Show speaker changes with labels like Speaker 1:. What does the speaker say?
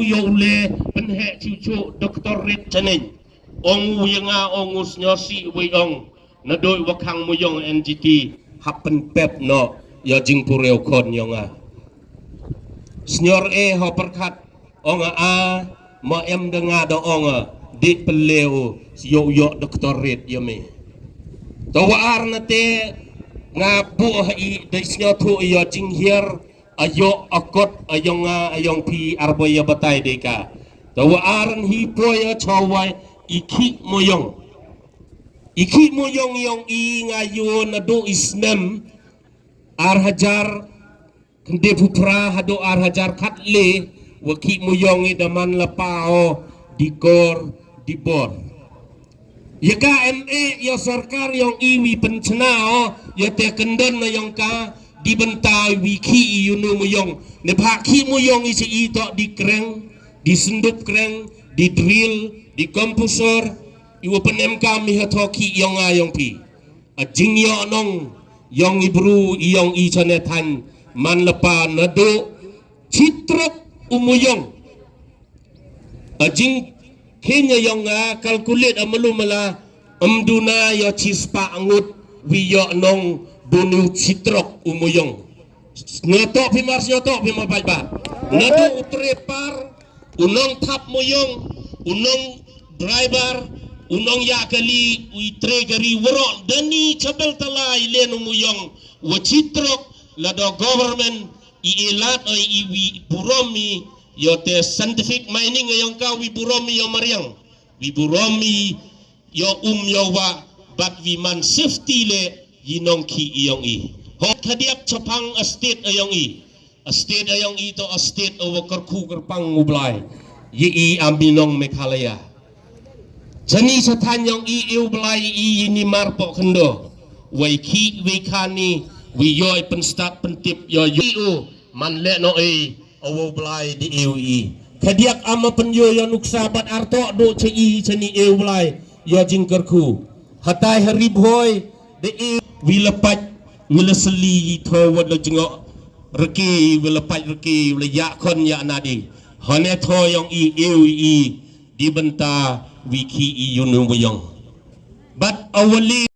Speaker 1: yo ule penhe cucu doktorit cening ong winga ongus nyosi wiong nadoi wakang muyong NGT happen pep no yo jing pureo kon yonga Senyor ho perkat onga ma em denga do onga di peleu yo yo doktorit yo me tawa arna te ngabu hai de senyor tu yo jing hier ayo akot ayong pi arboya batai deka tawa aran hi poya chawai iki moyong yong i ngayo na do ismem ar hajar kende pupra hado ar hajar katle waki moyong i daman lapao dikor dibor ya KME ya sarkar yang iwi pencena ya te kendon na yang ka dibentai wiki yunu moyong ne phaki moyong isi ito di kreng di sendup kreng di drill di kompresor iwo penem kami hatoki yang ayong pi ajing yo nong yang ibru yang i chanetan man lepa nado citrok umuyong ajing kenya yang kalkulit amalumala amduna yo cispa ngut wiyo nong bunu citrok umuyong nyotok pimar ba nado utrepar unong tap muyong unong driver unong yakali uitre gari woro dani chabel talai len umuyong wa citrok lado government iilat o iwi buromi yo te scientific mining yang ka wi buromi yo mariang wi buromi yo yo wa but we man safety le yinong ki iyong i ho kadiak chapang estate ayong i estate ayong i to estate over karku kerpang ngublai yi i aminong Meghalaya jani satan yang i ublai i ini marpo kendo wai ki wai kani wi yo penstat pentip yo yu man le no e over blai di i kadiak ama penyo yo nuksabat arto do ci chani e ublai yo jingkerku hatai harib hoy de wilapat ngeleseli tho wad jengok reki wilapat reki leyak kon ya nadi hone tho yang i dibenta wiki i yunu boyong but awali